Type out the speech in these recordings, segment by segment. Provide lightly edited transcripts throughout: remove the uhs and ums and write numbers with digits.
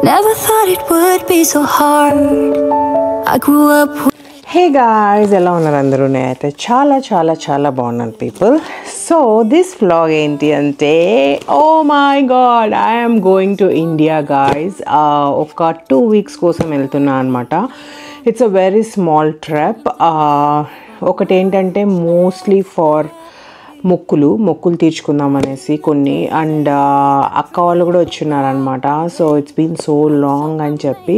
Never thought it would be so hard. I grew up with Hey guys, ఎలా ఉన్నారు అందరూ? నేనైతే చాలా బాగున్నాను people. So this vlog ఏంటి అంటే oh my god, I am going to India guys. ఒక 2 weeks కోసం వెళ్తున్నా అన్నమాట. It's a very small trip. ఒకటి ఏంటంటే mostly for మొక్కులు తీర్చుకుందాం అనేసి కొన్ని అండ్ అక్క వాళ్ళు కూడా వచ్చున్నారనమాట. So it's been so long అని చెప్పి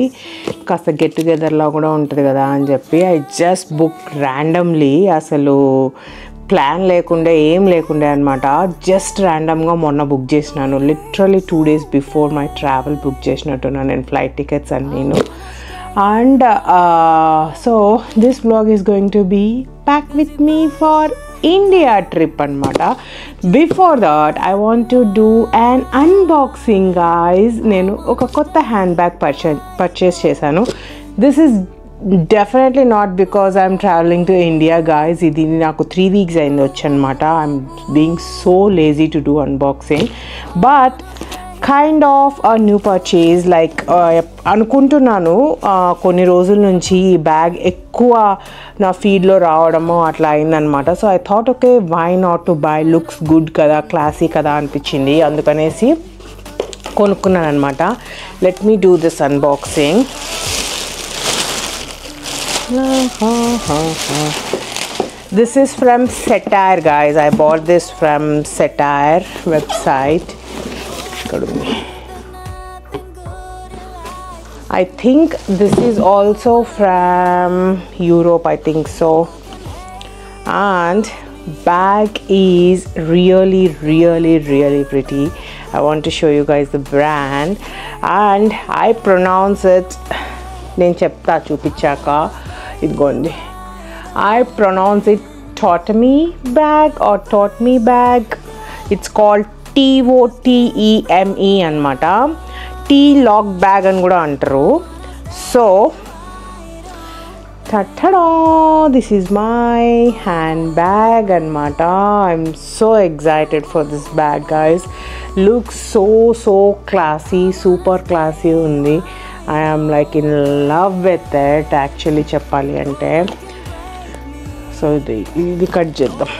కాస్త గెట్ టుగెదర్లో కూడా ఉంటుంది కదా అని చెప్పి ఐ జస్ట్ బుక్ ర్యాండమ్లీ, అసలు ప్లాన్ లేకుండా ఏం లేకుండే అనమాట. జస్ట్ ర్యాండమ్గా మొన్న బుక్ చేసినాను, literally 2 days before my travel book చేసినట్టున్నాను నేను ఫ్లైట్ టికెట్స్ అన్నీను. And so this vlog is going to be pack with me for India trip anamata. Before that I want to do an unboxing guys. Nenu oka kotta handbag purchase chesanu. This is definitely not because I'm traveling to India guys. Idi naku 3 weeks ayindi vachanamata. I'm being so lazy to do unboxing, but kind of a new purchase. Like అనుకుంటున్నాను కొన్ని రోజుల నుంచి ఈ bag ఎక్కువ నా ఫీడ్లో రావడము అట్లా అయిందనమాట. So I thought okay why not to buy, looks good కదా, క్లాసీ కదా అనిపించింది, అందుకనేసి కొనుక్కున్నాను అనమాట. Let me do this unboxing. This is from Satire guys. I bought this from Satire website. I think this is also from Europe, I think so. And bag is really pretty. I want to show you guys the brand and I pronounce it, నేను చెప్తా చూపించాక, ఇదిగోండి, I pronounce it Toteme bag or Toteme bag. It's called TOTEME అనమాట. T lock bag అని కూడా అంటారు. So tada, this is my hand bag అనమాట. I'm so excited for this bag guys. Looks so classy, super classy ఉంది. I'm like in love with it actually చెప్పాలి అంటే. So ఇది cut చేద్దాం.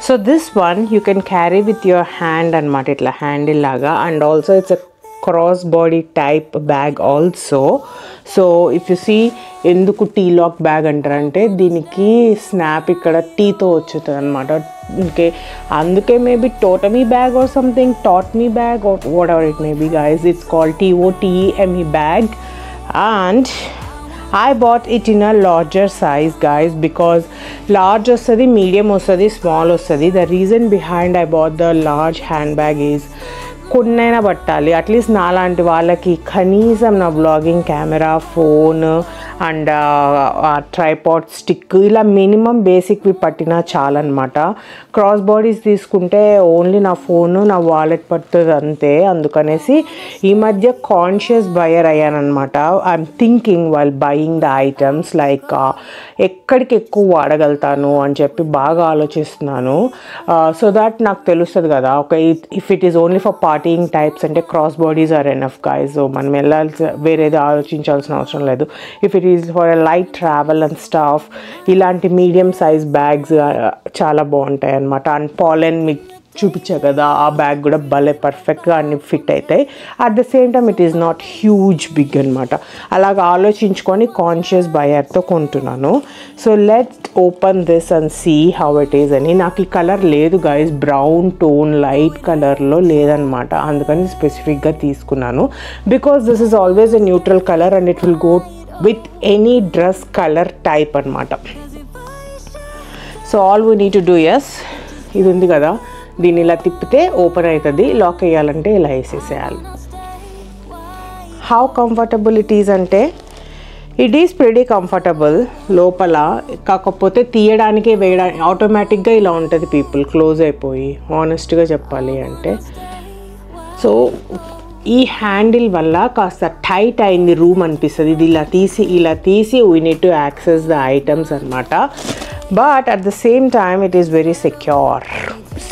So this one you can carry with your hand anamata, itla handle laga, and also it's a cross body type bag also. So if you see enduku T lock bag అంటారంటే దీనికి snap ఇక్కడ టీతో వచ్చుతుంది అనమాట. Okay, అందుకే maybe Toteme bag or something, Toteme bag or whatever it may be guys. It's called TOTEME bag and I bought it in a larger size guys, because large ostadi, medium ostadi, small ostadi. The reason behind I bought the large handbag is కొన్నైనా పట్టాలి, at least నాలాంటి వాళ్ళకి కనీసం నా blogging camera, phone and tripod stick ఇలా minimum బేసిక్వి పట్టినా చాలన్నమాట. క్రాస్ బాడీస్ తీసుకుంటే ఓన్లీ నా ఫోను, నా వాలెట్ పడుతుంది అంతే. అందుకనేసి ఈ మధ్య కాన్షియస్ బయర్ అయ్యానమాట. I'm thinking while buying the items like ఎక్కడికి ఎక్కువ వాడగలుగుతాను అని చెప్పి బాగా ఆలోచిస్తున్నాను. సో దాట్ నాకు తెలుస్తుంది కదా, okay if it is only for partying types అంటే cross bodies are enough guys. So మనం వెళ్ళాల్సి వేరేది ఆలోచించాల్సిన అవసరం లేదు. If it is for a light travel and stuff, ఇలాంటి మీడియం సైజ్ బ్యాగ్స్ చాలా బాగుంటాయి అన్నమాట. అండ్ పాలెన్ మీకు చూపించా కదా, ఆ బ్యాగ్ కూడా భలే పర్ఫెక్ట్గా అన్ని ఫిట్ అవుతాయి. At the same time it is not huge big అనమాట. అలాగ ఆలోచించుకొని కాన్షియస్ బయర్తో కొంటున్నాను. So let's open this and see how it is అని. నాకు ఈ కలర్ లేదు గైస్, బ్రౌన్ టోన్ లైట్ కలర్లో లేదనమాట, అందుకని స్పెసిఫిక్గా తీసుకున్నాను. Because this is always a neutral colour and it will go with any dress colour type అనమాట. So all we need to do is, ఇది ఉంది కదా, దీన్ని ఇలా తిప్పితే ఓపెన్ అవుతుంది. లాక్ వేయాలంటే ఇలా వేసేసేయాలి. హౌ కంఫర్టబుల్ ఇట్ ఈజ్ అంటే ఇట్ ఈస్ ప్రెడీ కంఫర్టబుల్ లోపల, కాకపోతే తీయడానికి వేయడానికి ఆటోమేటిక్గా ఇలా ఉంటుంది పీపుల్, క్లోజ్ అయిపోయి ఆనెస్ట్గా చెప్పాలి అంటే. సో ఈ హ్యాండిల్ వల్ల కాస్త టైట్ అయింది రూమ్ అనిపిస్తుంది. ఇది ఇలా తీసి we need to access the items అనమాట. But at the same time it is very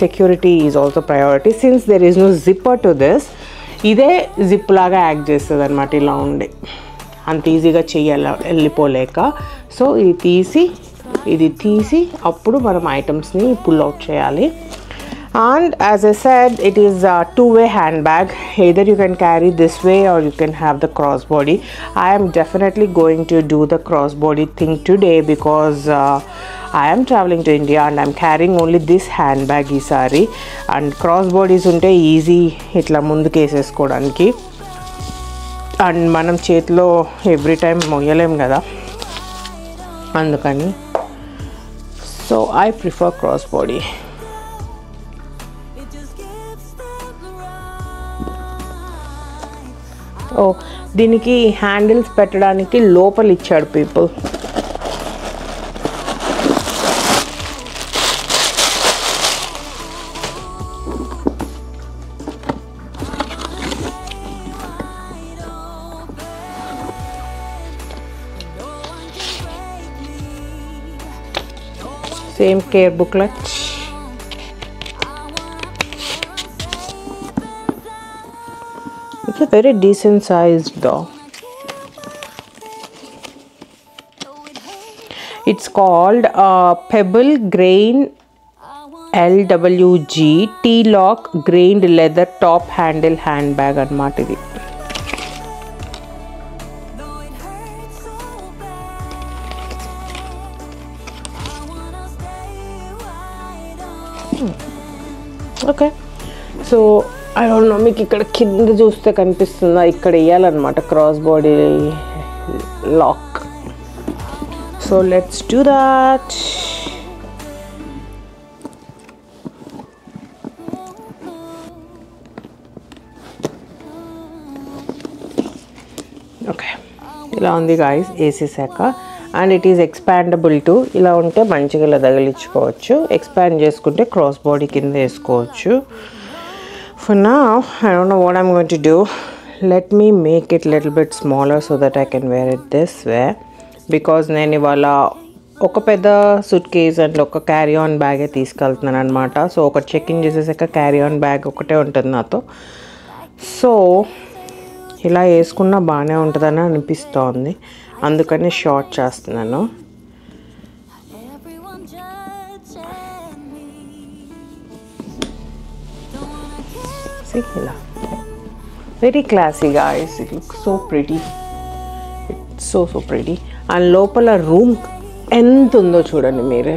security is also priority. Since there is no zipper to this, ఇదే జిప్ లాగా యాక్ట్ చేస్తుంది అనమాట. ఇలా ఉండి అంత ఈజీగా చెయ్యాలి వెళ్ళిపోలేక. సో ఇది తీసి అప్పుడు మనం ఐటమ్స్ని పుల్ అవుట్ చేయాలి. And as I said, it is a two-way handbag. Either you can carry this way or you can have the crossbody. I am definitely going to do the crossbody thing today because I am traveling to India and I am carrying only this handbag isari. And crossbodies unte easy itla munduku eseskodaniki. And manam chetlo every time moyalem kada, andukani. So I prefer crossbody. ఓ దీనికి handles పెట్టడానికి లోపల ఇచ్చాడు people. Same care booklet. It's a very decent sized dog. It's called Pebble Grain LWG T-Lock Grained Leather Top Handle Handbag అన్నమాట ఇది. Okay, so I don't know మీకు ఇక్కడ కింద చూస్తే కనిపిస్తుందా, ఇక్కడ వేయాలన్నమాట cross body lock. So let's do that. Okay, ఇలా ఉంది గాయస్ వేసేసాక. And it is expandable too, ఇలా ఉంటే మంచిగా ఇలా తగిలించుకోవచ్చు. ఎక్స్పాండ్ చేసుకుంటే క్రాస్ బాడీ కింద వేసుకోవచ్చు. For now, I don't know what I'm going to do. Let me make it a little bit smaller so that I can wear it this way. Because నేను ఇవాళ ఒక పెద్ద సూట్ కేస్ అండ్ ఒక carry on బ్యాగే తీసుకెళ్తున్నాను అనమాట. So ఒక check in చేసేసాక carry on bag ఒకటే ఉంటుంది నాతో. సో ఇలా వేసుకున్నా బాగానే ఉంటుందని అనిపిస్తోంది, అందుకని షార్ట్ చేస్తున్నాను. ఇలా very classy guys. It looks so pretty, it's so pretty. And లోపల రూమ్ ఎంత ఉందో చూడండి మీరే,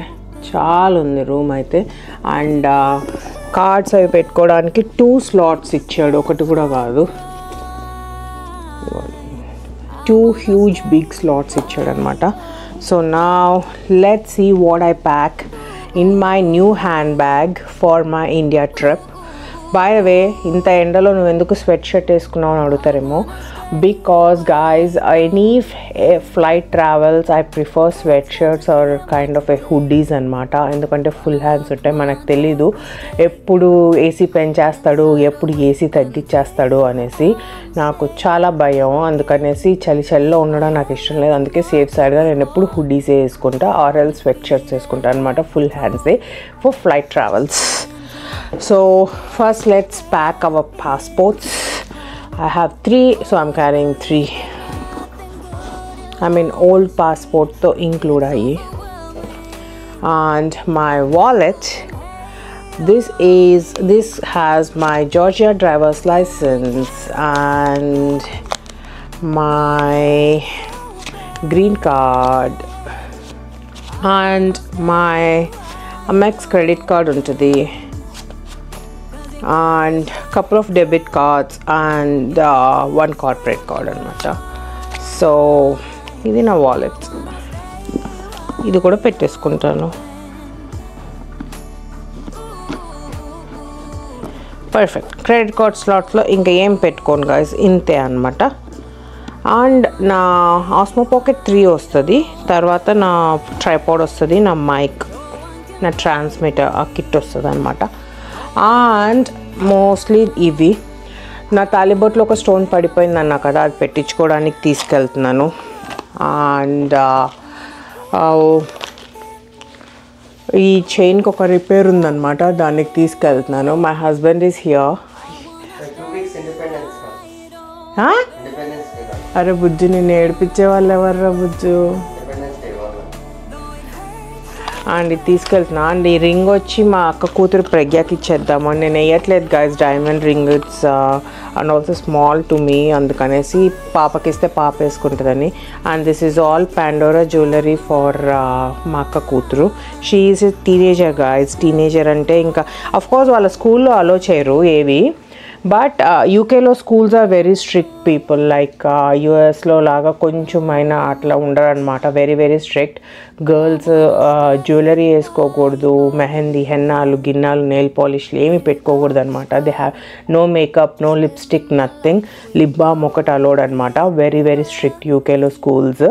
చాలా ఉంది రూమ్ అయితే. అండ్ కార్డ్స్ అవి పెట్టుకోవడానికి 2 slots ఇచ్చాడు, ఒకటి కూడా కాదు, 2 huge big slots ఇచ్చాడు అనమాట. So now let's see what I pack in my new handbag for my India trip. By the way, ఇంత ఎండలో నువ్వు ఎందుకు స్వెట్ షర్ట్ వేసుకున్నావు అని అడుగుతారేమో. Because guys, any flight travels I prefer sweatshirts or kind of a hoodies అనమాట. ఎందుకంటే full hands ఉంటాయి, మనకు తెలీదు ఎప్పుడు ఏసీ పెంచేస్తాడు, ఎప్పుడు ఏసీ తగ్గించేస్తాడు అనేసి. నాకు చాలా భయం, అందుకనేసి చలిలో ఉండడం నాకు ఇష్టం లేదు. అందుకే సేఫ్ సైడ్గా నేను ఎప్పుడు హుడ్డీసే వేసుకుంటా ఆర్ ఎల్ స్వెట్ షర్ట్స్ వేసుకుంటా అనమాట, ఫుల్ హ్యాండ్సే for flight travels. So first let's pack our passports. I have 3, so I'm carrying 3. I mean old passport to include ayi. And my wallet, this has my Georgia driver's license and my green card and my Amex credit card untadi, and couple of debit cards and 1 corporate card anamata. So ఇది నా wallet, ఇది కూడా పెట్టేసుకుంటాను. Perfect. Credit card స్లాట్లో ఇంకా ఏం పెట్టుకోను guys, ఇంతే అనమాట. అండ్ నా ఆస్మో పాకెట్ 3 వస్తుంది, తర్వాత నా ట్రైపాడ్ వస్తుంది, నా మైక్, నా ట్రాన్స్మిటర్ ఆ కిట్ వస్తుంది అనమాట. అండ్ మోస్ట్లీ ఇవి. నా తాలిబొట్లో ఒక స్టోన్ పడిపోయింది అన్నా కదా, అది పెట్టించుకోవడానికి తీసుకెళ్తున్నాను. అండ్ ఈ చైన్కి ఒక రిపేర్ ఉందన్నమాట, దానికి తీసుకెళ్తున్నాను. My husband is here. అరే బుజ్జు, నేను ఏడిపించే వాళ్ళు ఎవర్రా బుజ్జు. అండ్ ఇది తీసుకెళ్తున్నా. అండ్ ఈ రింగ్ వచ్చి మా అక్క కూతురు ప్రజ్ఞకి ఇచ్చేద్దాము. నేను వేయట్లేదు guys diamond ring. It's and also small to me, అందుకనేసి పాపకి ఇస్తే పాప వేసుకుంటుందని. And this is all Pandora jewellery for మా అక్క కూతురు. She is teenager guys. Teenager అంటే ఇంకా అఫ్కోర్స్ వాళ్ళ స్కూల్లో అలో చేయరు ఏవి, బట్ యూకేలో schools are very strict people. Like యూఎస్లో లాగా కొంచెమైనా అట్లా ఉండరు అనమాట. Very very strict. Girls jewellery వేసుకోకూడదు, మెహందీ, హెన్నాలు, గిన్నాలు, నెయిల్ పాలిష్లు ఏమి పెట్టుకోకూడదు అనమాట. They have no makeup, no lipstick, nothing. Lip balm ఒకటి అలౌడ్ అనమాట. వెరీ వెరీ స్ట్రిక్ట్ యూకేలో schools.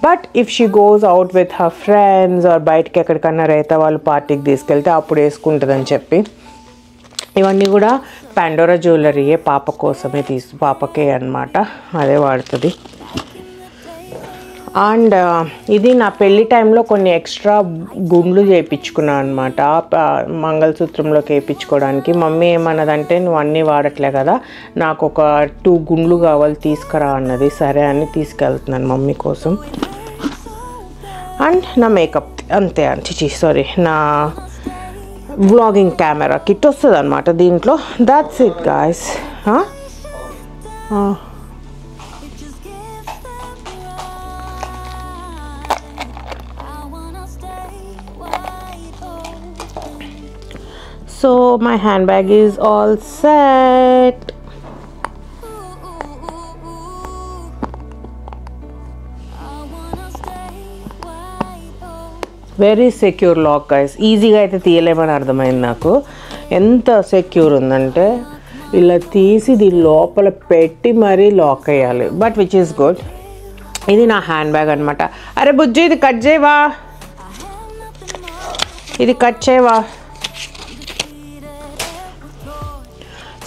But if she goes out with her friends or బయటకి ఎక్కడికన్నా రైతే వాళ్ళు పార్టీకి తీసుకెళ్తే అప్పుడు వేసుకుంటుందని చెప్పి ఇవన్నీ కూడా పాండోరా జ్యువెలరీయే. పాప కోసమే పాపకే అన్నమాట, అదే వాడుతుంది. అండ్ ఇది నా పెళ్ళి టైంలో కొన్ని ఎక్స్ట్రా గుండ్లు చేయించుకున్నాను అనమాట, మంగళసూత్రంలోకి వేయించుకోవడానికి. మమ్మీ ఏమన్నదంటే నువ్వు అన్నీ వాడట్లే కదా, నాకు ఒక 2 గుండ్లు కావాలి తీసుకురా అన్నది. సరే అని తీసుకెళ్తున్నాను మమ్మీ కోసం. అండ్ నా మేకప్ అంతే సారీ, నా వ్లాగింగ్ కెమెరా కిట్ వస్తుంది అనమాట దీంట్లో. That's it guys. So my hand bag is all set. Very secure lock guys. ఈజీగా అయితే తీయలేమని అర్థమైంది నాకు. ఎంత సెక్యూర్ ఉందంటే ఇలా తీసి దీని లోపల పెట్టి మరీ లాక్ అయ్యాలి, బట్ విచ్ ఈస్ గుడ్. ఇది నా హ్యాండ్ బ్యాగ్ అనమాట. అరే బుజ్జి, ఇది కట్ చేయవా, ఇది కట్ చేయవా.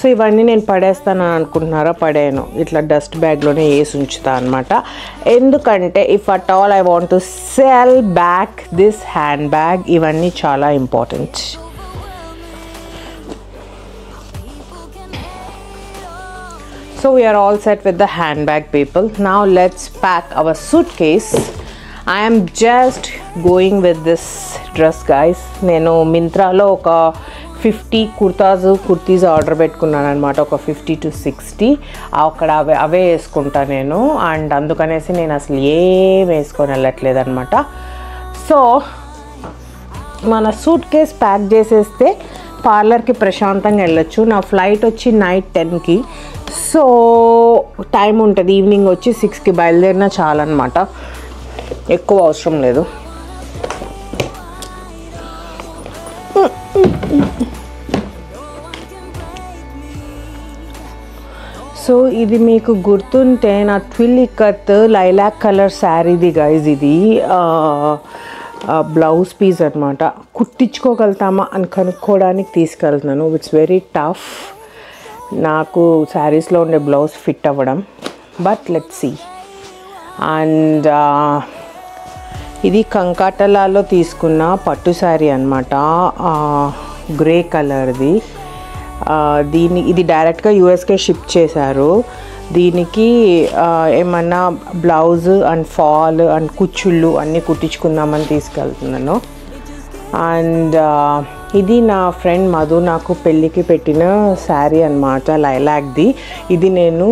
సో ఇవన్నీ నేను పడేస్తానని అనుకుంటున్నారా, పడేయను. ఇట్లా డస్ట్ బ్యాగ్లోనే వేసి ఉంచుతా అనమాట. ఎందుకంటే if at all I want to cell back this hand bag, ఇవన్నీ చాలా important. So we are all set with the handbag people. Now let's pack our suitcase. I am just going with this dress guys. నేను మింత్రాలో ఒక 50 kurtis order పెట్టుకున్నాను అనమాట. ఒక 50 to 60 అక్కడ అవే వేసుకుంటా నేను. అండ్ అందుకనేసి నేను అసలు ఏం వేసుకొని వెళ్ళట్లేదు అనమాట. సో మన సూట్ కేస్ ప్యాక్ చేసేస్తే పార్లర్కి ప్రశాంతంగా వెళ్ళొచ్చు. నా ఫ్లైట్ వచ్చి నైట్ 10కి. సో టైం ఉంటుంది. ఈవినింగ్ వచ్చి 6కి బయలుదేరినా చాలన్నమాట, ఎక్కువ అవసరం లేదు. సో ఇది మీకు గుర్తుంటే నా ట్విల్ ఇక్కత్ లైలాక్ కలర్ శారీది గైజ్. ఇది బ్లౌజ్ పీస్ అనమాట. కుట్టించుకోగలుగుతామా అని కనుక్కోవడానికి తీసుకెళ్తున్నాను. ఇట్స్ వెరీ టఫ్ నాకు శారీస్లో ఉండే బ్లౌజ్ ఫిట్ అవ్వడం, బట్ లెట్స్ సీ. అండ్ ఇది కంకాటలాలో తీసుకున్న పట్టు శారీ అనమాట, గ్రే కలర్ది. ఇది డైరెక్ట్గా యూఎస్కే షిప్ చేశారు. దీనికి ఏమన్నా బ్లౌజ్ అండ్ ఫాల్ అండ్ కుచ్చుళ్ళు అన్నీ కుట్టించుకుందామని తీసుకెళ్తున్నాను. అండ్ ఇది నా ఫ్రెండ్ మధు నాకు పెళ్ళికి పెట్టిన శారీ అనమాట, లైలాక్ది. ఇది నేను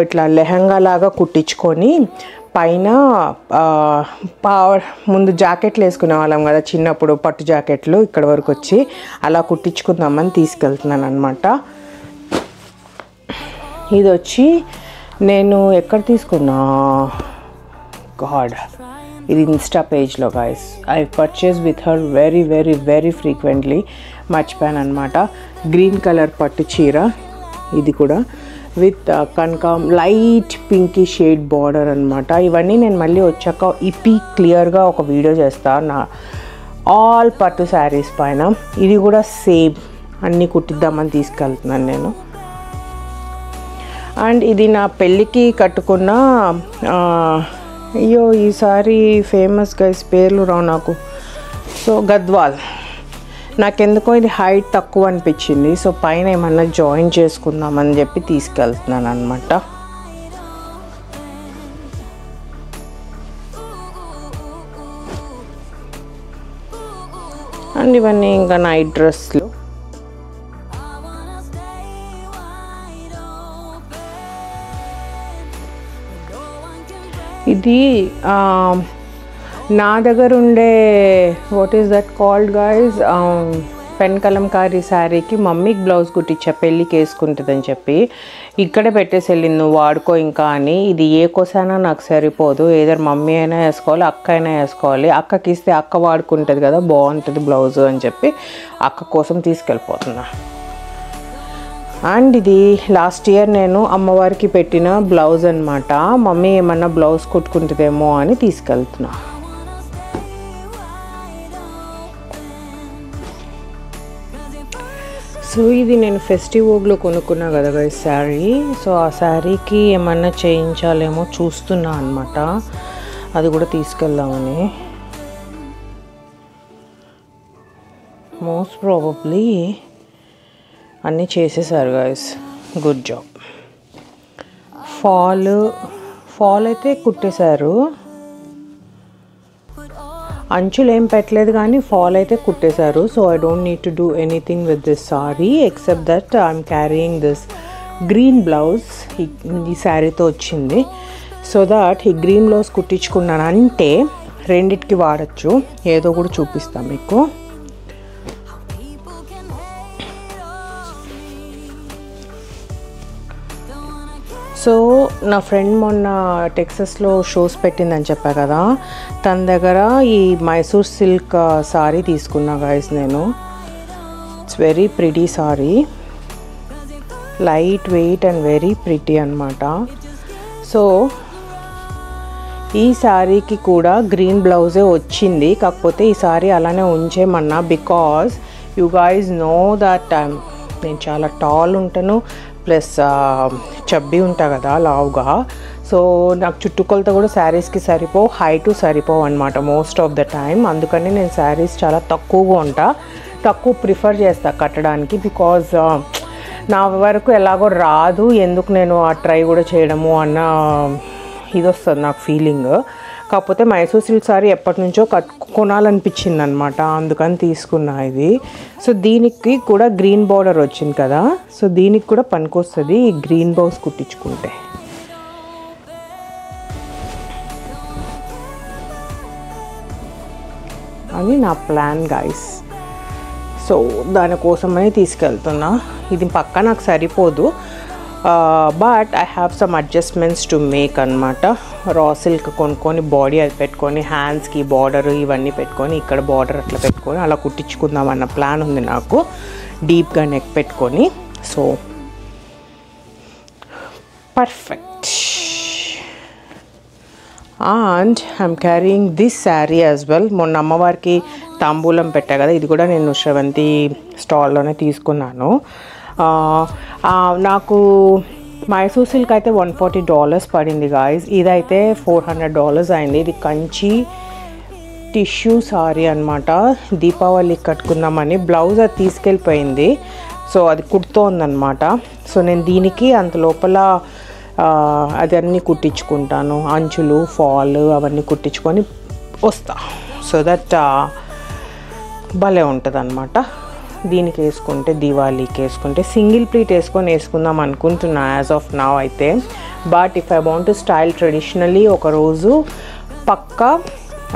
ఇట్లా లెహంగా లాగా కుట్టించుకొని పైన ముందు జాకెట్లు వేసుకునే వాళ్ళం కదా చిన్నప్పుడు, పట్టు జాకెట్లు ఇక్కడ వరకు వచ్చి అలా కుట్టించుకుందామని తీసుకెళ్తున్నాను అనమాట. ఇది వచ్చి నేను ఎక్కడ తీసుకున్నా, గాడ్, ఇది ఇన్స్టా పేజ్లో guys. I purchase with her very very very frequently. మర్చిపోయాను అనమాట. గ్రీన్ కలర్ పట్టు చీర, ఇది కూడా విత్ కనకాం లైట్ పింకీ షేడ్ బార్డర్ అనమాట. ఇవన్నీ నేను మళ్ళీ వచ్చాక ఇప్పి క్లియర్గా ఒక వీడియో చేస్తాను నా ఆల్ పట్టు శారీస్ పైన. ఇది కూడా సేమ్ అన్నీ కుట్టిద్దామని తీసుకెళ్తున్నాను నేను. అండ్ ఇది నా పెళ్ళికి కట్టుకున్న, అయ్యో ఈసారి ఫేమస్ గైస్ పేర్లు రావు నాకు, సో గద్వాల్ నాకెందుకో ఇది హైట్ తక్కువ అనిపించింది. సో పైన ఏమన్నా జాయిన్ చేసుకుందామని చెప్పి తీసుకెళ్తున్నాను అనమాట. అండ్ ఇవన్నీ ఇంకా నైట్ డ్రెస్లు. ఇది నా దగ్గర ఉండే what is that called guys pen Kalamkari శారీకి మమ్మీకి బ్లౌజ్ కుట్టించా పెళ్ళికి వేసుకుంటుందని చెప్పి. ఇక్కడే పెట్టేసి వెళ్ళింది, నువ్వు వాడుకో ఇంకా అని. ఇది ఏ కోసైనా నాకు సరిపోదు, ఏదర్ మమ్మీ అయినా వేసుకోవాలి అక్క అయినా వేసుకోవాలి. అక్కకి ఇస్తే అక్క వాడుకుంటుంది కదా, బాగుంటుంది బ్లౌజ్ అని చెప్పి అక్క కోసం తీసుకెళ్ళిపోతున్నా. అండ్ ఇది లాస్ట్ ఇయర్ నేను అమ్మవారికి పెట్టిన బ్లౌజ్ అనమాట. మమ్మీ ఏమన్నా బ్లౌజ్ కుట్టుకుంటుందేమో అని తీసుకెళ్తున్నా. సో ఇది నేను ఫెస్టివ్ వోగ్లో కొనుక్కున్నా కదా గైస్ శారీ. సో ఆ శారీకి ఏమన్నా చేయించాలేమో చూస్తున్నా అనమాట, అది కూడా తీసుకెళ్దామని. మోస్ట్ ప్రాబబ్లీ అన్నీ చేసేసారు గైస్, గుడ్ జాబ్. ఫాల్ అయితే కుట్టేశారు, అంచులు ఏం పెట్టలేదు కానీ ఫాల్ అయితే కుట్టేశారు. So I don't need to do anything with this sari except that I'm carrying this green blouse. ఈ శారీతో వచ్చింది. సో దట్ ఈ గ్రీన్ బ్లౌజ్ కుట్టించుకున్నాను అంటే రెండిటికి వాడచ్చు. ఏదో కూడా చూపిస్తాను మీకు. సో నా ఫ్రెండ్ మొన్న టెక్సస్లో షోస్ పెట్టిందని చెప్పా కదా, తన దగ్గర ఈ మైసూర్ సిల్క్ సారీ తీసుకున్నా గైస్ నేను. It's very pretty sorry, light weight and very pretty అనమాట. సో ఈ శారీకి కూడా గ్రీన్ బ్లౌజే వచ్చింది, కాకపోతే ఈ శారీ అలానే ఉంచేమన్నా. Because you guys know that నేను చాలా టాల్ ఉంటాను, ప్లస్ చబ్బీ ఉంటా కదా లావుగా. సో నాకు చుట్టుకొలత కూడా శారీస్కి సరిపోవు, హైటు సరిపోవు అనమాట మోస్ట్ ఆఫ్ ద టైమ్. అందుకని నేను శారీస్ చాలా తక్కువగా తక్కువ ప్రిఫర్ చేస్తా కట్టడానికి. బికాజ్ నా వరకు ఎలాగో రాదు, ఎందుకు నేను ఆ ట్రై కూడా చేయడము అన్న ఇది వస్తుంది నాకు ఫీలింగ్. కాకపోతే మైసూర్ సిల్క్ సారీ ఎప్పటి నుంచో కొనాలనిపించింది అనమాట, అందుకని తీసుకున్నా ఇది. సో దీనికి కూడా గ్రీన్ బార్డర్ వచ్చింది కదా, సో దీనికి కూడా పనికొస్తుంది ఈ గ్రీన్ బ్లౌజ్ కుట్టించుకుంటే. అని నా ప్లాన్ గైస్. సో దానికోసమని తీసుకెళ్తున్నా. ఇది పక్క నాకు సరిపోదు, but I have some adjustments to make అనమాట. రా సిల్క్ కొనుక్కొని బాడీ అది పెట్టుకొని హ్యాండ్స్కి బార్డర్ ఇవన్నీ పెట్టుకొని ఇక్కడ బార్డర్ అట్లా పెట్టుకొని అలా కుట్టించుకుందాం అన్న ప్లాన్ ఉంది నాకు, డీప్గా నెక్ పెట్టుకొని. So perfect. And I'm carrying this sari as well. మొన్న అమ్మవారికి తాంబూలం పెట్టా కదా, ఇది కూడా నేను శ్రవంతి స్టాల్లోనే తీసుకున్నాను. నాకు మైసూర్ సిల్క్ అయితే $140 పడింది గాయస్. ఇదైతే $400 అయింది. ఇది కంచి టిష్యూ సారీ అనమాట. దీపావళికి కట్టుకుందామని బ్లౌజ్ అది తీసుకెళ్ళిపోయింది, సో అది కుడుతోందనమాట. సో నేను దీనికి అంత లోపల అది అన్నీ కుట్టించుకుంటాను, అంచులు ఫాల్ అవన్నీ కుట్టించుకొని వస్తా. సో దట్ భలే ఉంటుంది అనమాట. దీనికి వేసుకుంటే దివాళీకి వేసుకుంటే సింగిల్ ప్లీట్ వేసుకుందాం అనుకుంటున్నా యాజ్ ఆఫ్ నౌ అయితే. But if I want to style traditionally ఒకరోజు పక్కా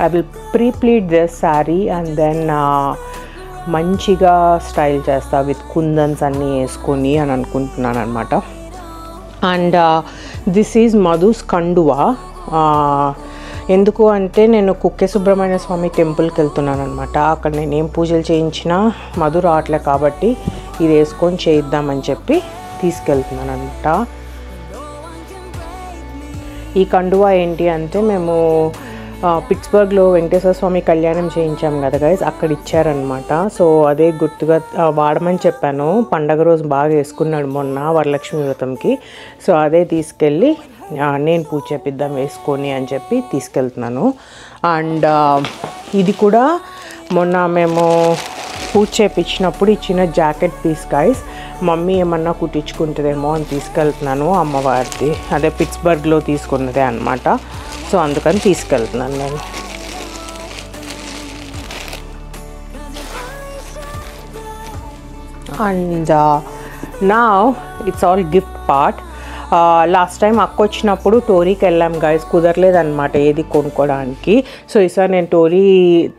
I will pleat this sari and then మంచిగా స్టైల్ చేస్తా విత్ కుందన్స్ అన్నీ వేసుకొని అని అనుకుంటున్నాను అనమాట. అండ్ దిస్ ఈజ్ మధుస్ కండువా. ఎందుకు అంటే నేను కుక్కే సుబ్రహ్మణ్య స్వామి టెంపుల్కి వెళ్తున్నాను అనమాట. అక్కడ నేను ఏం పూజలు చేయించినా మధు రావట్లే, కాబట్టి ఇది వేసుకొని చేయిద్దామని చెప్పి తీసుకెళ్తున్నాను అనమాట. ఈ కండువా ఏంటి అంటే మేము పిట్స్బర్గ్లో వెంకటేశ్వర స్వామి కళ్యాణం చేయించాం కదా గైస్, అక్కడ ఇచ్చారనమాట. సో అదే గుర్తుగా వాడమని చెప్పాను. పండగ రోజు బాగా వేసుకున్నాడు మొన్న వరలక్ష్మి వ్రతంకి. సో అదే తీసుకెళ్ళి నేను పూజ చేపిద్దాం వేసుకొని అని చెప్పి తీసుకెళ్తున్నాను. అండ్ ఇది కూడా మొన్న మేము పూజ చేయించినప్పుడు ఇచ్చిన జాకెట్ పీస్ గైస్. మమ్మీ ఏమన్నా కుట్టించుకుంటుందేమో అని తీసుకెళ్తున్నాను, అమ్మవారిది అదే పిట్స్బర్గ్లో తీసుకున్నదే అనమాట. సో అందుకని తీసుకెళ్తున్నాను నేను. And now it's all gift part. Last time అక్క వచ్చినప్పుడు టోరీకి వెళ్ళాం గైస్, కుదరలేదన్నమాట ఏది కొనుక్కోవడానికి. సో ఈసారి నేను టోరీ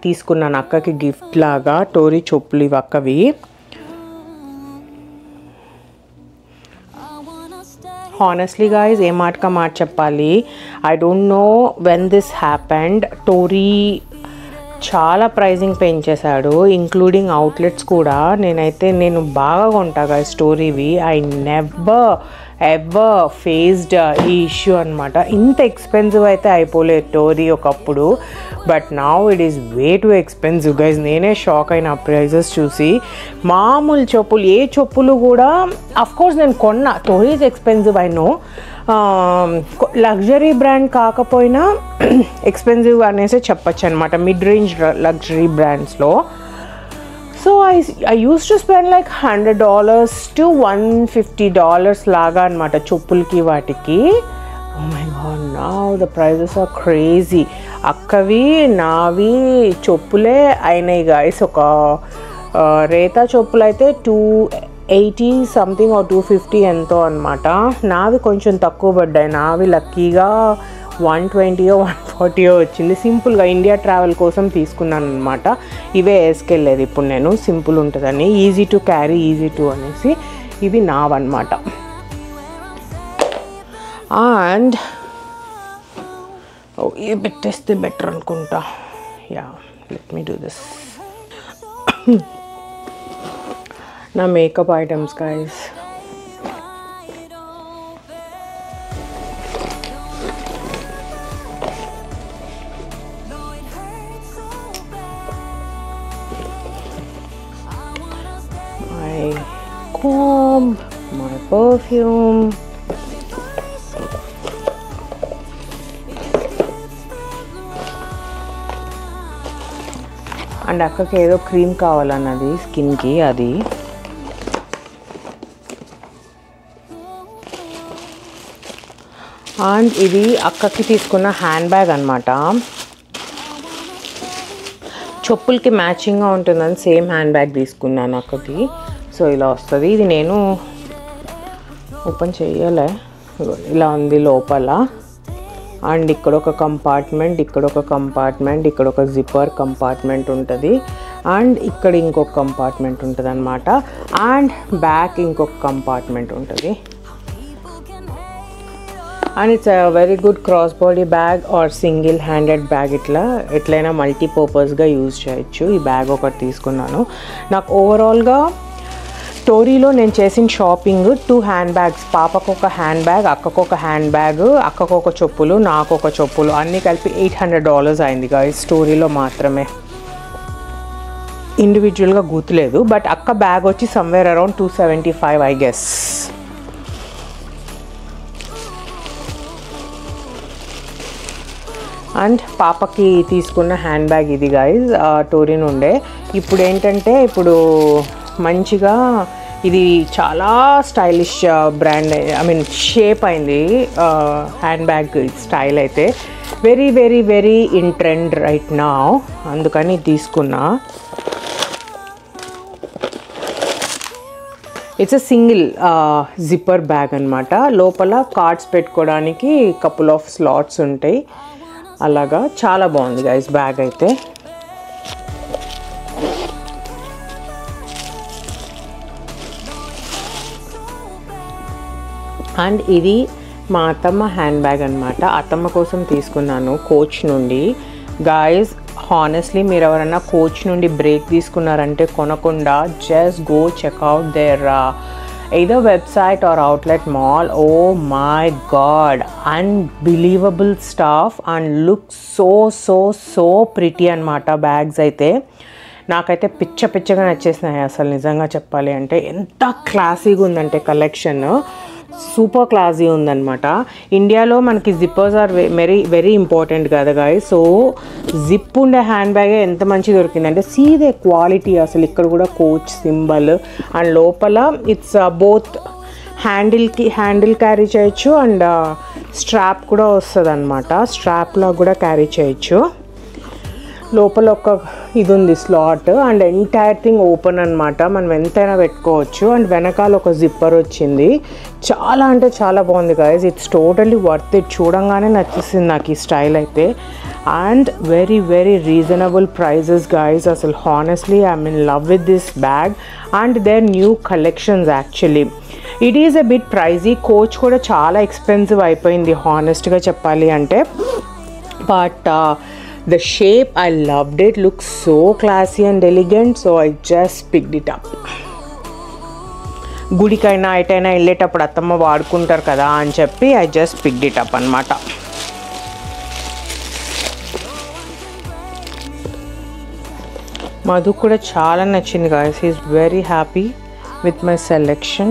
తీసుకున్నాను అక్కకి గిఫ్ట్ లాగా. టోరీ చెప్పులు ఇవి అక్కవి. హానెస్ట్లీ గైస్ ఏ మాటకా మాట చెప్పాలి, I don't know when this happened. Tory చాలా ప్రైజింగ్ పెంచేశాడు, ఇంక్లూడింగ్ అవుట్లెట్స్ కూడా. నేను బాగా కొంటా గైస్ టోరీవి. ఐ నెవర్ ఎవర్ ఫేస్డ్ ఈ ఇష్యూ అనమాట. ఇంత ఎక్స్పెన్సివ్ అయితే అయిపోలేదు టోరీ ఒకప్పుడు, but now it is way too expensive guys. నేనే షాక్ అయిన ప్రైజెస్ చూసి. మామూలు చెప్పులు ఏ చెప్పులు కూడా అఫ్కోర్స్ నేను కొన్నా, Tory is expensive I know. Luxury brand కాకపోయినా ఎక్స్పెన్సివ్ అనేసి చెప్పచ్చు అనమాట, మిడ్ రేంజ్ లగ్జరీ బ్రాండ్స్లో. So I use to spend like $100 to $150 లాగా అనమాట చెప్పులకి వాటికి. Oh my god, now the prices are crazy. అక్కవి నావి చెప్పులే అయినాయి గాయస్. ఒక రేతా చెప్పులు అయితే 280 సంథింగ్ or 250 ఎంతో అనమాట. నావి కొంచెం తక్కువ పడ్డాయి. నావి లక్కీగా 120 or 140 వచ్చింది. సింపుల్గా ఇండియా ట్రావెల్ కోసం తీసుకున్నాను అనమాట. ఇవే వేసుకెళ్ళేది ఇప్పుడు నేను, సింపుల్ ఉంటుందని, easy to carry, easy to అనేసి. ఇవి నావన్నమాట. అండ్ ఇది పెట్టేస్తే బెటర్ అనుకుంటా. Yeah, let me do this. నా makeup items guys. Comb, my perfume, and అక్కకి ఏదో క్రీమ్ కావాలన్నది స్కిన్కి, అది. అండ్ ఇది అక్కకి తీసుకున్న హ్యాండ్ బ్యాగ్ అనమాట. చెప్పులకి మ్యాచింగ్గా ఉంటుందని సేమ్ హ్యాండ్ బ్యాగ్ తీసుకున్నాను అక్కకి. సో ఇలా వస్తుంది. ఇది నేను ఓపెన్ చేయలే, ఇలా ఉంది లోపల. అండ్ ఇక్కడ ఒక కంపార్ట్మెంట్, ఇక్కడ ఒక కంపార్ట్మెంట్, ఇక్కడ ఒక జిప్పర్ కంపార్ట్మెంట్ ఉంటుంది. అండ్ ఇక్కడ ఇంకొక కంపార్ట్మెంట్ ఉంటుంది అనమాట. అండ్ బ్యాక్ ఇంకొక కంపార్ట్మెంట్ ఉంటుంది. And it's a very good cross body bag are single handed bag. ఎట్లయినా మల్టీపర్పస్గా యూజ్ చేయొచ్చు. ఈ బ్యాగ్ ఒకటి తీసుకున్నాను. నాకు ఓవరాల్గా టోరీలో నేను చేసిన షాపింగ్ 2 హ్యాండ్ బ్యాగ్స్, పాపకు ఒక హ్యాండ్ బ్యాగ్, అక్కకు ఒక హ్యాండ్ బ్యాగ్, అక్కకు ఒక చెప్పులు, నాకు ఒక చెప్పులు, అన్నీ కలిపి $800 అయింది గాయ్స్ టోరీలో మాత్రమే. ఇండివిజువల్గా గుర్తులేదు, బట్ అక్క బ్యాగ్ వచ్చి somewhere around 275 I guess. And పాపకి తీసుకున్న హ్యాండ్ బ్యాగ్ ఇది గాయ్స్, టోరీ నుండే. ఇప్పుడు ఏంటంటే మంచిగా ఇది చాలా stylish brand, I mean shape అయింది హ్యాండ్ బ్యాగ్ స్టైల్ అయితే. Very very very in trend right now, అందుకని తీసుకున్నా. It's a single zipper bag అనమాట. లోపల కార్డ్స్ పెట్టుకోవడానికి కపుల్ ఆఫ్ స్లాట్స్ ఉంటాయి. అలాగా చాలా బాగుంది గైస్ బ్యాగ్ అయితే. అండ్ ఇది మా అత్తమ్మ హ్యాండ్ బ్యాగ్ అనమాట. అత్తమ్మ కోసం తీసుకున్నాను కోచ్ నుండి. గాయస్ హానెస్ట్లీ మీరు ఎవరైనా కోచ్ నుండి బ్రేక్ తీసుకున్నారంటే కొనకుండా just go check out there either website or outlet mall. Oh my god, unbelievable stuff and looks so pretty అనమాట బ్యాగ్స్ అయితే. నాకైతే పిచ్చగా నచ్చేసినాయి అసలు నిజంగా చెప్పాలి అంటే. ఎంత క్లాసీగా ఉందంటే కలెక్షన్. సూపర్ క్లాసీ ఉందన్నమాట. ఇండియాలో మనకి zippers are very very important కదా గాయ్స్. సో జిప్ ఉండే హ్యాండ్ బ్యాగే ఎంత మంచి దొరికిందంటే సీదే క్వాలిటీ అసలు. ఇక్కడ కూడా కోచ్ సింబల్ అండ్ లోపల ఇట్స్ బోత్ హ్యాండిల్ క్యారీ చేయొచ్చు అండ్ స్ట్రాప్ కూడా వస్తుంది అనమాట. స్ట్రాప్లో కూడా క్యారీ చేయొచ్చు. లోపల ఒక ఇది ఉంది slot and entire thing open అనమాట. మనం ఎంతైనా పెట్టుకోవచ్చు. అండ్ వెనకాల ఒక జిప్పర్ వచ్చింది. చాలా అంటే చాలా బాగుంది guys. It's totally worth it. చూడంగానే నచ్చేసింది నాకు ఈ స్టైల్ అయితే. And very very reasonable prices guys. అసలు honestly I'm in love with this bag and their new collections actually. It is a bit pricey. Coach కూడా చాలా ఎక్స్పెన్సివ్ అయిపోయింది హానెస్ట్గా చెప్పాలి అంటే. But the shape I loved it. Looks so classy and elegant, so I just picked it up. గుడికైనా ఎటైనా వెళ్ళేటప్పుడు అత్తమ్మ వాడుకుంటారు కదా అని చెప్పి I just picked it up అన్నమాట. మధు కూడా చాలా నచ్చింది guys. He is very happy with my selection.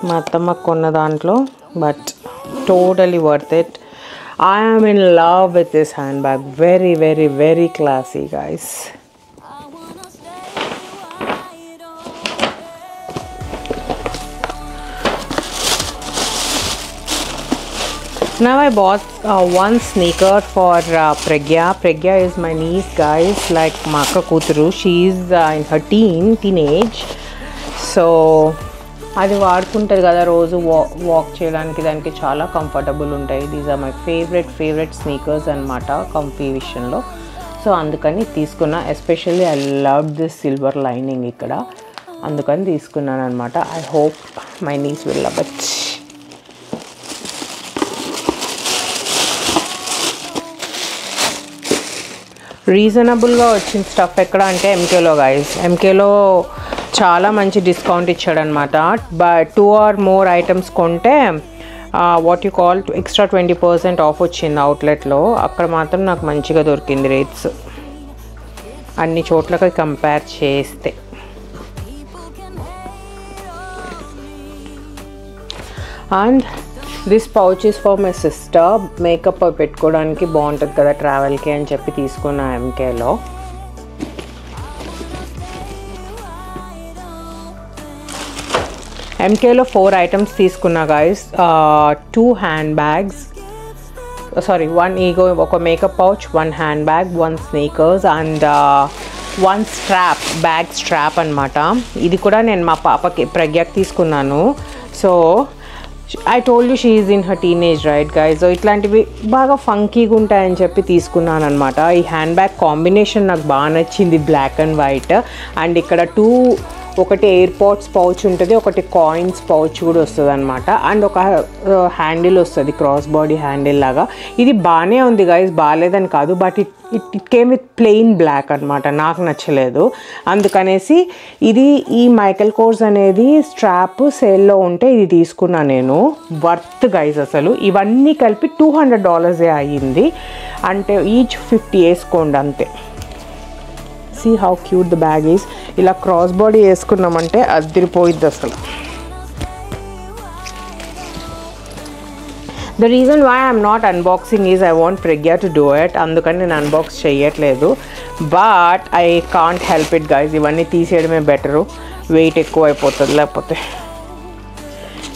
మా అత్తమ్మ కొన్న దాంట్లో but totally worth it. I am in love with this handbag. Very very very classy guys. Now I bought one sneaker for Pragya. Pragya is my niece guys, like Maka Kuturu. She is in her teenage. So అది వాడుకుంటుంది కదా రోజు walk చేయడానికి. దానికి చాలా comfortable ఉంటాయి. These are my favourite sneakers అనమాట comfy విషయంలో. So అందుకని తీసుకున్నా. Especially I love this silver lining ఇక్కడ, అందుకని తీసుకున్నాను అనమాట. I hope my nieces will love it. రీజనబుల్గా వచ్చిన స్టఫ్ ఎక్కడ అంటే ఎంకేలో గాయస్. ఎంకేలో చాలా మంచి డిస్కౌంట్ ఇచ్చాడనమాట. బట్ 2 or more ఐటమ్స్ కొంటే what you call extra 20% off వచ్చింది అవుట్లెట్లో. అక్కడ మాత్రం నాకు మంచిగా దొరికింది రేట్స్ అన్ని చోట్లకి కంపేర్ చేస్తే. And this pouch is for my sister. Makeup పెట్టుకోవడానికి బాగుంటుంది కదా ట్రావెల్కి అని చెప్పి తీసుకున్నా ఎంకేలో. ఎంకేలో 4 ఐటమ్స్ తీసుకున్నా గాయస్. 2 హ్యాండ్ బ్యాగ్స్, సారీ 1 ఈగో, ఒక makeup pouch, 1 handbag, 1 sneakers and 1 strap, bag strap అనమాట. ఇది కూడా నేను మా పాపకి ప్రజ్ఞకి తీసుకున్నాను. So I told you she is in her teenage right guys. So ఇట్లాంటివి బాగా ఫంకీగా ఉంటాయని చెప్పి తీసుకున్నాను అనమాట. ఈ హ్యాండ్ బ్యాగ్ కాంబినేషన్ నాకు బాగా నచ్చింది, బ్లాక్ అండ్ వైట్. అండ్ ఇక్కడ ఒకటి ఎయిర్పోర్ట్స్ పౌచ్ ఉంటుంది, ఒకటి కాయిన్స్ పౌచ్ కూడా వస్తుంది అనమాట. అండ్ ఒక హ్యాండిల్ వస్తుంది, క్రాస్ బాడీ హ్యాండిల్ లాగా. ఇది బాగానే ఉంది గైస్, బాగాలేదని కాదు, but it came with plain black అనమాట. నాకు నచ్చలేదు. అందుకనేసి ఈ మైకెల్ కోర్స్ అనేది స్ట్రాప్ సేల్లో ఉంటే ఇది తీసుకున్నా నేను. వర్త్ గైస్ అసలు. ఇవన్నీ కలిపి $200 అయ్యింది. అంటే ఈచ్ 50 వేసుకోండి అంతే. See how cute the bag is. ఇలా క్రాస్ బాడీ వేసుకున్నామంటే అదిరిపోయిద్ది అసలు. The reason why I'm not unboxing is I want Pragya to do it. అందుకని నేను అన్బాక్స్ చేయట్లేదు. But I can't help it guys. ఇవన్నీ తీసేయడమే బెటరు, వెయిట్ ఎక్కువ అయిపోతుంది లేకపోతే.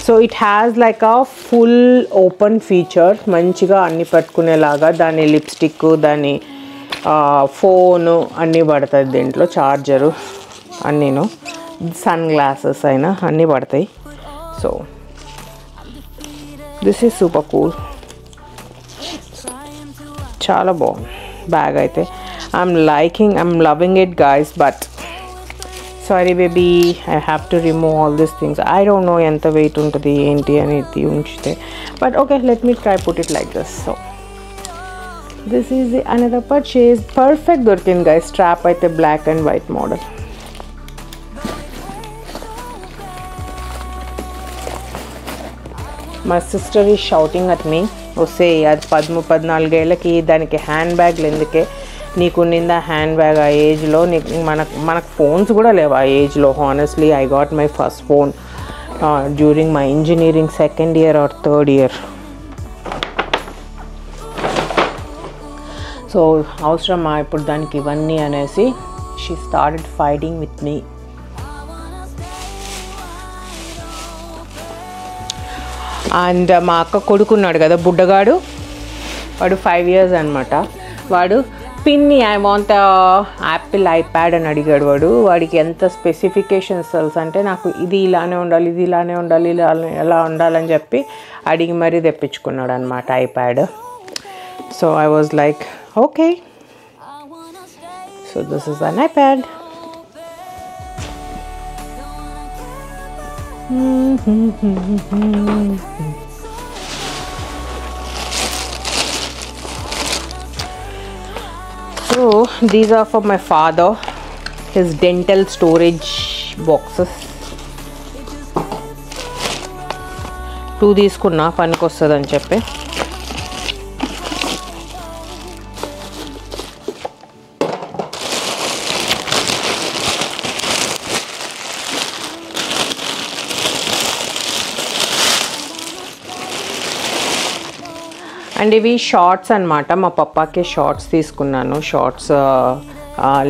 So it has like a full open feature, మంచిగా అన్నీ పెట్టుకునేలాగా. దాని లిప్స్టిక్, దాని ఫోను అన్నీ పడుతుంది దీంట్లో, చార్జరు అన్నీను, సన్ గ్లాసెస్ అయినా అన్నీ పడతాయి. So this is super cool. చాలా బాగుంది బ్యాగ్ అయితే. I'm loving it guys. But sorry baby, I have to remove all these things. I don't no ఎంత వెయిట్ ఉంటుంది ఏంటి అనేది ఉంచితే. But okay, let me try put it like this. So this is another purchase. Perfect దొరికింది guys. Strap అయితే black and white model. మా sister is shouting at మీ, వస్తే అది 13-14 ఏళ్ళకి దానికి హ్యాండ్ బ్యాగ్లు ఎందుకే, నీకు నిందా హ్యాండ్ బ్యాగ్ ఆ ఏజ్లో, నీకు మనకు ఫోన్స్ కూడా లేవు ఆ ఏజ్లో. Honestly I got my first phone during my engineering second year or third year. So అవసరమా ఇప్పుడు దానికి ఇవన్నీ అనేసి she started fighting with me. And మా అక్క కొడుకున్నాడు కదా బుడ్డగాడు, వాడు 5 years అనమాట. వాడు పిన్ని ఐ వాంట్ యాపిల్ ఐప్యాడ్ అని అడిగాడు. వాడికి ఎంత స్పెసిఫికేషన్స్ తెలుసు అంటే నాకు ఇది ఇలానే ఉండాలి, ఇది ఇలానే ఉండాలి, ఎలా ఉండాలని చెప్పి అడిగి మరీ తెప్పించుకున్నాడు అనమాట iPad. So I was like okay, so this is an iPad. So these are for my father, his dental storage boxes. 2 తీసుకున్నా పనికి వస్తుందని చెప్పి. అండ్ ఇవి షార్ట్స్ అనమాట, మా పప్పాకి షార్ట్స్ తీసుకున్నాను. షార్ట్స్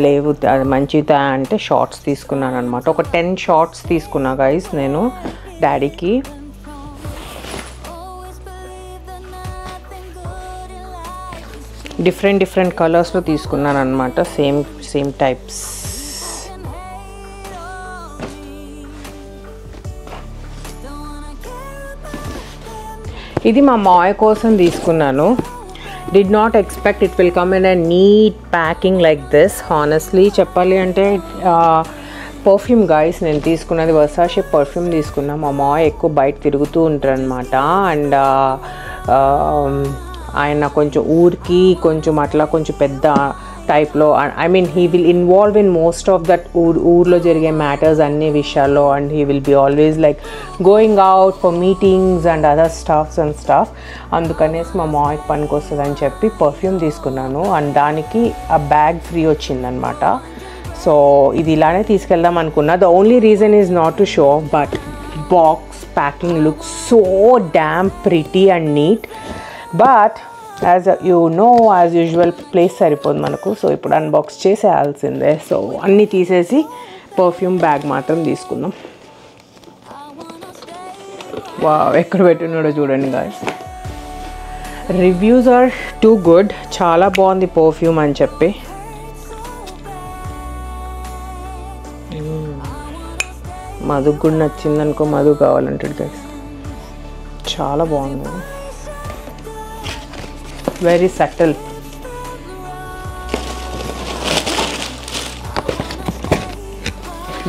లేవు మంచిదా అంటే షార్ట్స్ తీసుకున్నాను అనమాట. ఒక 10 షార్ట్స్ తీసుకున్నా గైస్ నేను డాడీకి. డిఫరెంట్ కలర్స్లో తీసుకున్నాను అనమాట, సేమ్ టైప్స్. ఇది మా మాయ కోసం తీసుకున్నాను. Did not expect it will come in a neat packing like this. Honestly చెప్పాలి అంటే పర్ఫ్యూమ్ గైస్ నేను తీసుకున్నది వర్సాషే పర్ఫ్యూమ్ తీసుకున్నా. మా మాయ ఎక్కువ బయట తిరుగుతూ ఉంటారు అనమాట. అండ్ ఆయన కొంచెం ఊరికి కొంచెం అట్లా కొంచెం పెద్ద టైప్లో, I mean he will involve in most of that ఊర్లో జరిగే మ్యాటర్స్ అన్ని విషయాల్లో. And he will be always like going out for meetings and other staff. అందుకనేసి మా మామయ్యకి పనికి వస్తుందని చెప్పి పర్ఫ్యూమ్ తీసుకున్నాను. అండ్ దానికి ఆ బ్యాగ్ ఫ్రీ వచ్చిందనమాట. సో ఇది ఇలానే తీసుకెళ్దాం అనుకున్నా. The only reason is not to show, but box packing looks so damn pretty and neat. But as you know, as usual place సరిపోదు మనకు. సో ఇప్పుడు అన్బాక్స్ చేసేయాల్సిందే. సో అన్నీ తీసేసి పర్ఫ్యూమ్ బ్యాగ్ మాత్రం తీసుకుందాం. వావ్, ఎక్కడ పెట్టినాడో చూడండి guys. Reviews are too good, చాలా బాగుంది పర్ఫ్యూమ్ అని చెప్పి. మధుకు కూడా నచ్చిందనుకో, మధు కావాలంటాడు గైస్. చాలా బాగుంది, very subtle.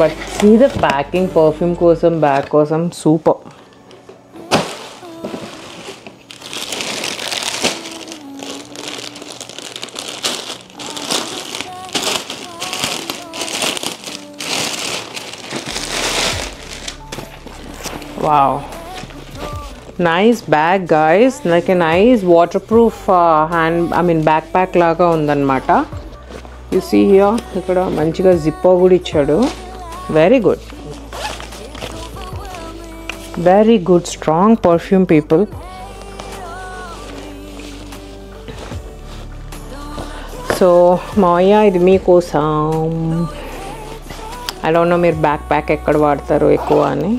But see the packing, perfume కోసం బ్యాగ్ కోసం super. Wow, nice bag guys, like a nice waterproof backpack laga undannamata. You see here, ikkada manchiga zipper kuda ichchadu. Very good, very good, strong perfume people. So maya idi mee kosam. I don't know meer backpack ekkada vaadtaru ekkuva ani.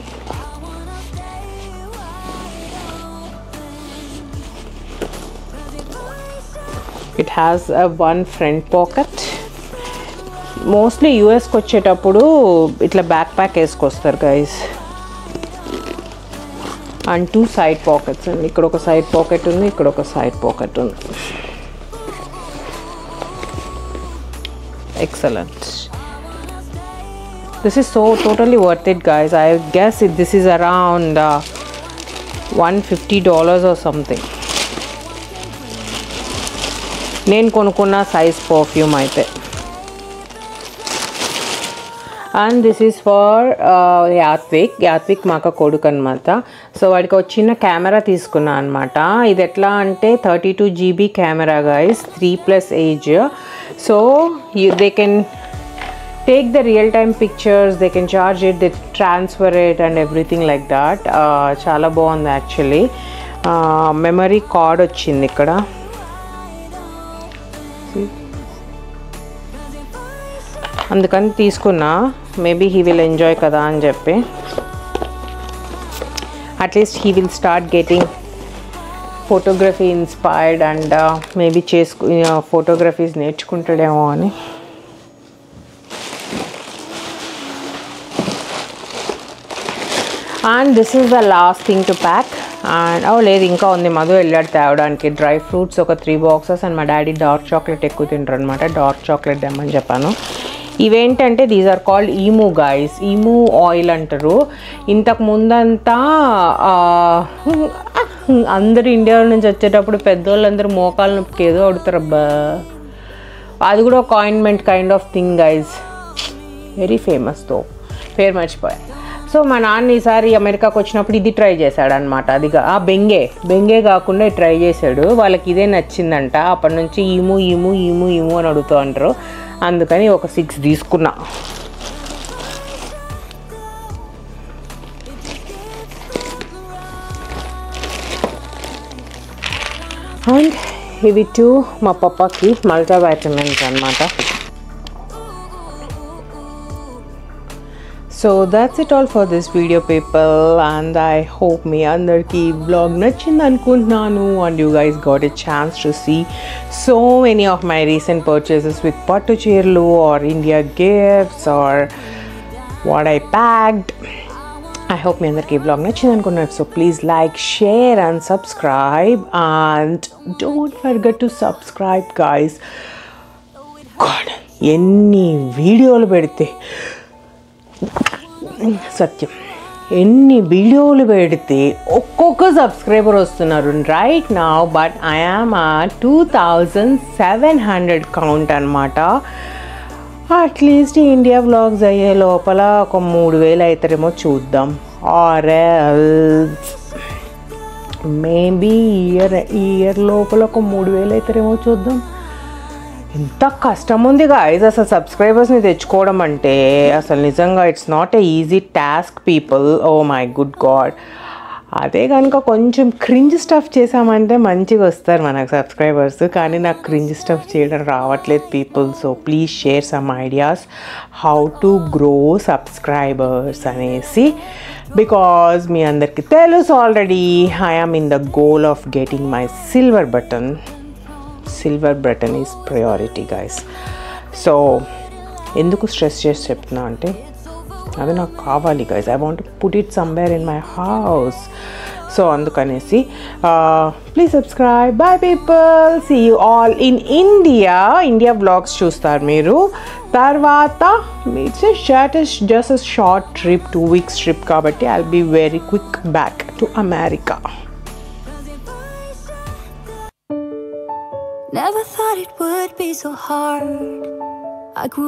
It has a one front pocket. Mostly US ko vachetappudu itla backpack esకొస్తారు guys. And two side pockets. And ikkada oka side pocket undi, ikkada oka side pocket undi. Excellent. This is so totally worth it guys. I guess this is around $150 or something. నేను కొనుక్కున్న size perfume అయితే. And this is for యాత్విక్ మాక కొడుకు అనమాట. So వాడికి ఒక చిన్న camera తీసుకున్నా అనమాట. ఇది ఎట్లా అంటే 32 GB camera guys, 3+ age. So they can take the real-time pictures, they can charge it, they transfer it and everything like that. Chala bagundi actually. Memory card వచ్చింది ఇక్కడ. అందుకని తీసుకున్నా, మేబీ he will enjoy కదా అని చెప్పి. At least he will start getting photography inspired and maybe photographies నేర్చుకుంటాడేమో అని. And this is the last thing to pack. And లేదు ఇంకా ఉంది, మధు వెళ్ళాడు తేవడానికి డ్రై ఫ్రూట్స్ ఒక 3 బాక్సెస్. అండ్ మా డాడీ డార్క్ చాక్లెట్ ఎక్కువ తింటారు అనమాట, డార్క్ చాక్లెట్ తెమ్మని చెప్పాను. ఇవేంటంటే these are called emu guys, emu oil అంటారు. ఇంతకు ముందంతా అందరు ఇండియా నుంచి వచ్చేటప్పుడు పెద్దోళ్ళందరూ మోకాలు నొప్పికి ఏదో అడుగుతారు అబ్బా, అది కూడా ఒక ointment kind of thing guys, very famous తో, పేరు మర్చిపోయా. సో మా నాన్న ఈసారి అమెరికాకు వచ్చినప్పుడు ఇది ట్రై చేశాడు అనమాట. అది బెంగే కాకుండా ట్రై చేశాడు, వాళ్ళకి ఇదే నచ్చిందంట. అప్పటి నుంచి ఈము ఈము ఈము ఈము అని అడుగుతూ అంటారు, అందుకని ఒక 6 తీసుకున్నా. అండ్ ఇవి 2 మా పప్పాకి మల్టీ వైటమిన్స్ అనమాట. So that's it all for this video people, and I hope మీ అందరికీ vlog నచ్చింది అనుకుంటున్నాను and you guys got a chance to see so many of my recent purchases with pattu cheerlu or India gifts or what I packed. I hope మీ అందరికీ vlog నచ్చింది అనుకుంటున్నాను. So please like, share and subscribe, and don't forget to subscribe guys. God, ఎన్ని వీడియోలు పెడితే సత్యం, ఎన్ని వీడియోలు పెడితే ఒక్కొక్క సబ్స్క్రైబర్ వస్తున్నారు right now. But I am 2700 count అనమాట. అట్లీస్ట్ ఇండియా వ్లాగ్స్ అయ్యే లోపల ఒక 3000 అవుతారేమో చూద్దాం. ఆర్ ఎల్స్ మేబీ ఇయర్ లోపల ఒక 3000 అవుతారేమో చూద్దాం. ఎంత కష్టం ఉంది గాయ్స్ అసలు సబ్స్క్రైబర్స్ని తెచ్చుకోవడం అంటే, అసలు నిజంగా it's not a easy task people. Oh my good god. అదే కనుక కొంచెం క్రింజ్ స్టఫ్ చేసామంటే మంచిగా వస్తారు మనకు సబ్స్క్రైబర్స్, కానీ నాకు క్రింజ్ స్టఫ్ చేయడం రావట్లేదు people. So please share some ideas how to grow subscribers అనేసి, బికాజ్ మీ అందరికీ తెలుసు already I am in the goal of getting my silver button. Silver button is priority guys. So ఎందుకు stress చేసి చెప్తున్నా అంటే, అది నాకు కావాలి గైస్. I want to put it somewhere in my house. So అందుకనేసి please subscribe. Bye people, see you all in India vlogs చూస్తారు మీరు. తర్వాత it's just a short trip, 2 weeks trip కాబట్టి I will be very quick back to America. Never thought it would be so hard. I grew